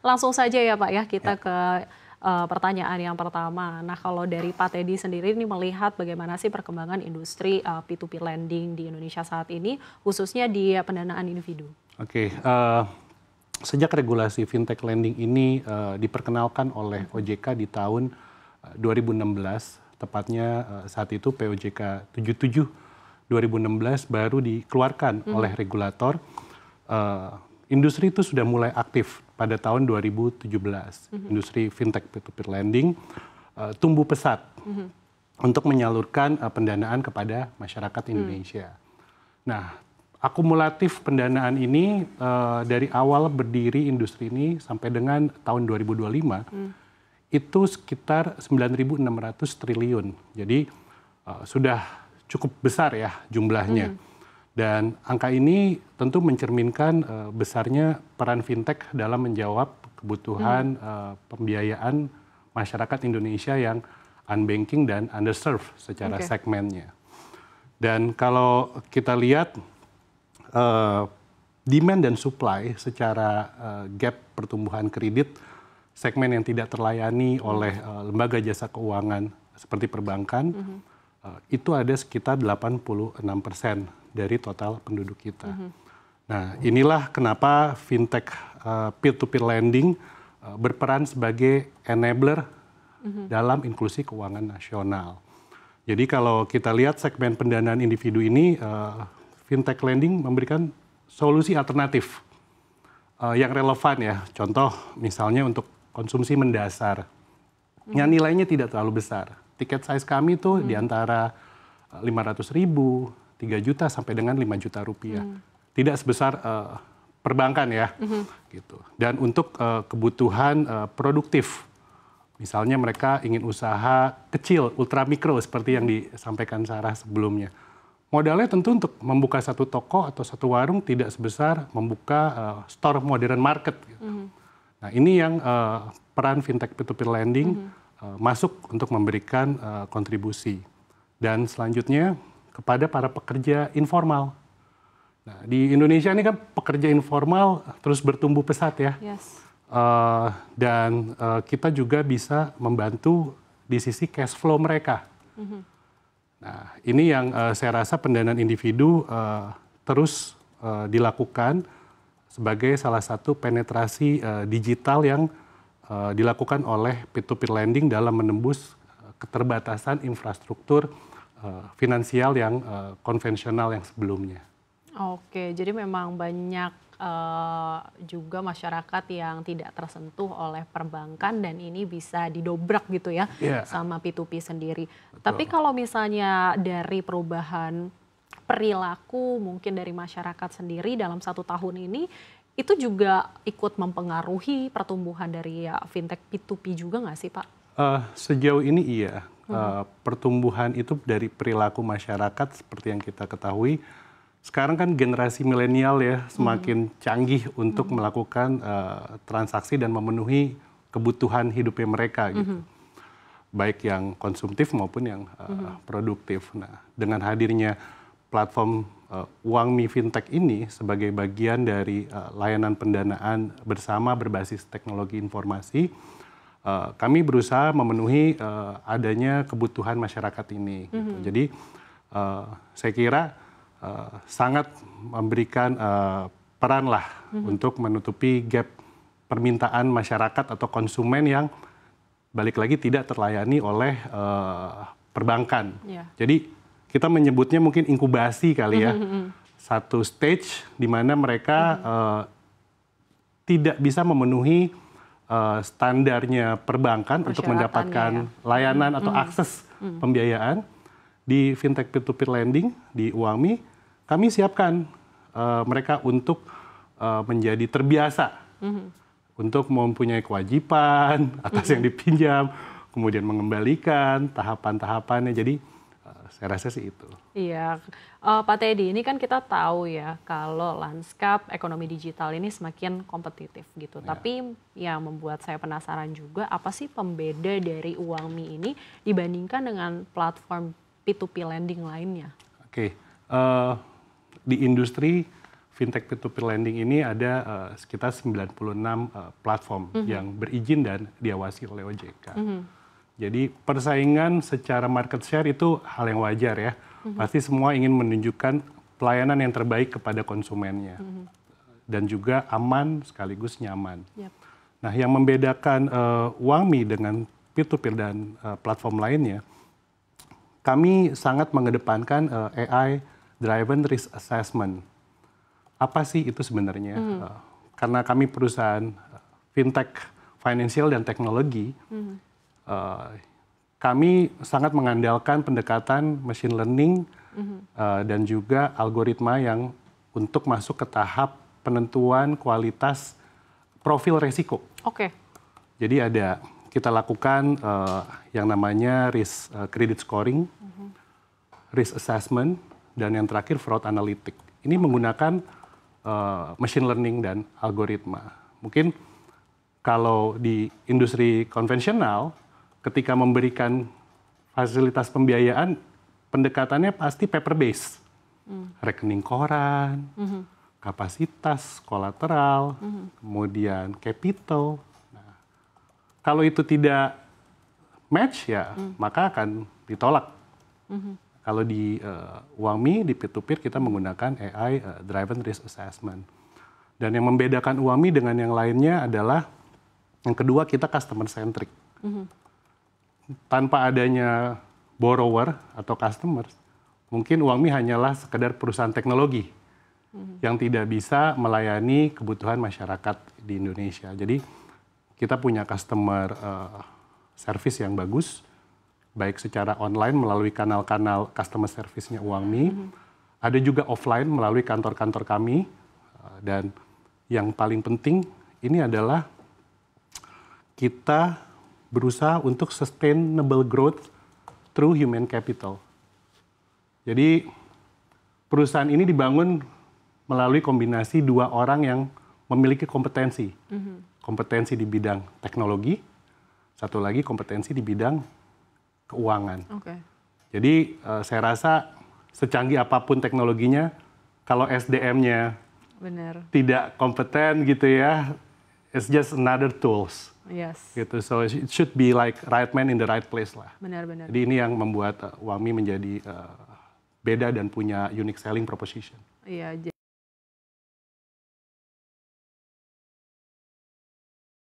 langsung saja ya Pak ya kita ke pertanyaan yang pertama. Nah kalau dari Pak Teddy sendiri ini melihat bagaimana sih perkembangan industri P2P lending di Indonesia saat ini, khususnya di pendanaan individu? Oke, sejak regulasi fintech lending ini diperkenalkan oleh OJK di tahun 2016, tepatnya saat itu POJK 77 2016 baru dikeluarkan oleh regulator. Industri itu sudah mulai aktif pada tahun 2017. Industri fintech peer-to-peer lending tumbuh pesat untuk menyalurkan pendanaan kepada masyarakat Indonesia. Nah, akumulatif pendanaan ini dari awal berdiri industri ini sampai dengan tahun 2025 itu sekitar 9.600 triliun. Jadi sudah cukup besar ya jumlahnya. Dan angka ini tentu mencerminkan besarnya peran fintech dalam menjawab kebutuhan pembiayaan masyarakat Indonesia yang unbanking dan underserved secara segmennya. Dan kalau kita lihat demand dan supply secara gap pertumbuhan kredit, segmen yang tidak terlayani oleh lembaga jasa keuangan seperti perbankan, itu ada sekitar 86% dari total penduduk kita. Nah, inilah kenapa fintech peer-to-peer lending berperan sebagai enabler dalam inklusi keuangan nasional. Jadi kalau kita lihat segmen pendanaan individu ini, fintech lending memberikan solusi alternatif yang relevan ya. Contoh misalnya untuk konsumsi mendasar, yang nilainya tidak terlalu besar. Tiket size kami itu di antara 500.000, 3 juta sampai dengan 5 juta rupiah. Tidak sebesar perbankan ya. Gitu. Dan untuk kebutuhan produktif, misalnya mereka ingin usaha kecil, ultramikro seperti yang disampaikan Sarah sebelumnya. Modalnya tentu untuk membuka satu toko atau satu warung tidak sebesar membuka store modern market. Gitu. Nah ini yang peran fintech peer-to-peer lending masuk untuk memberikan kontribusi. Dan selanjutnya kepada para pekerja informal. Nah, di Indonesia ini kan pekerja informal terus bertumbuh pesat ya. Dan kita juga bisa membantu di sisi cash flow mereka. Nah, ini yang saya rasa pendanaan individu terus dilakukan sebagai salah satu penetrasi digital yang dilakukan oleh peer-to-peer lending dalam menembus keterbatasan infrastruktur finansial yang konvensional yang sebelumnya. Oke, jadi memang banyak juga masyarakat yang tidak tersentuh oleh perbankan dan ini bisa didobrak gitu ya sama P2P sendiri. Betul. Tapi kalau misalnya dari perubahan perilaku mungkin dari masyarakat sendiri dalam 1 tahun ini, itu juga ikut mempengaruhi pertumbuhan dari fintech P2P juga nggak sih Pak? Sejauh ini iya. Pertumbuhan itu dari perilaku masyarakat seperti yang kita ketahui. Sekarang kan generasi milenial ya semakin canggih untuk melakukan transaksi dan memenuhi kebutuhan hidupnya mereka gitu. Baik yang konsumtif maupun yang produktif. Nah, dengan hadirnya platform Uangmi Fintech ini sebagai bagian dari layanan pendanaan bersama berbasis teknologi informasi, kami berusaha memenuhi adanya kebutuhan masyarakat ini. Gitu. Jadi saya kira sangat memberikan peran lah untuk menutupi gap permintaan masyarakat atau konsumen yang balik lagi tidak terlayani oleh perbankan. Jadi kita menyebutnya mungkin inkubasi kali ya. Satu stage di mana mereka tidak bisa memenuhi standarnya perbankan untuk mendapatkan layanan atau akses pembiayaan di fintech peer-to-peer lending di Uangmi. Kami siapkan mereka untuk menjadi terbiasa untuk mempunyai kewajiban atas yang dipinjam, kemudian mengembalikan tahapan-tahapannya. Jadi saya rasa sih itu. Iya, Pak Teddy, ini kan kita tahu ya kalau lanskap ekonomi digital ini semakin kompetitif gitu. Tapi yang membuat saya penasaran juga apa sih pembeda dari Uangmi ini dibandingkan dengan platform P2P lending lainnya? Oke, di industri fintech peer-to-peer lending ini ada sekitar 96 platform yang berizin dan diawasi oleh OJK. Jadi persaingan secara market share itu hal yang wajar ya. Pasti semua ingin menunjukkan pelayanan yang terbaik kepada konsumennya. Dan juga aman sekaligus nyaman. Nah, yang membedakan Uangmi dengan peer-to-peer dan platform lainnya, kami sangat mengedepankan AI driven risk assessment. Apa sih itu sebenarnya? Karena kami perusahaan fintech, financial dan teknologi, kami sangat mengandalkan pendekatan machine learning dan juga algoritma yang untuk masuk ke tahap penentuan kualitas profil resiko. Oke. Jadi kita lakukan yang namanya risk credit scoring, risk assessment, dan yang terakhir fraud analytic. Ini menggunakan machine learning dan algoritma. Mungkin kalau di industri konvensional, ketika memberikan fasilitas pembiayaan, pendekatannya pasti paper based, rekening koran, kapasitas, kolateral, kemudian capital. Nah, kalau itu tidak match ya, maka akan ditolak. Kalau di Uangmi, di peer-to-peer kita menggunakan AI driven risk assessment. Dan yang membedakan Uangmi dengan yang lainnya adalah yang kedua kita customer centric. Tanpa adanya borrower atau customers, mungkin Uangmi hanyalah sekedar perusahaan teknologi yang tidak bisa melayani kebutuhan masyarakat di Indonesia. Jadi kita punya customer service yang bagus, baik secara online melalui kanal-kanal customer service-nya Uangmi, ada juga offline melalui kantor-kantor kami, dan yang paling penting ini adalah kita berusaha untuk sustainable growth through human capital. Jadi perusahaan ini dibangun melalui kombinasi dua orang yang memiliki kompetensi. Kompetensi di bidang teknologi, satu lagi kompetensi di bidang keuangan. Jadi saya rasa secanggih apapun teknologinya, kalau SDM-nya tidak kompeten gitu ya, it's just another tools. Gitu. So it should be like right man in the right place lah. Benar-benar. Jadi ini yang membuat Uangmi menjadi beda dan punya unique selling proposition. Iya.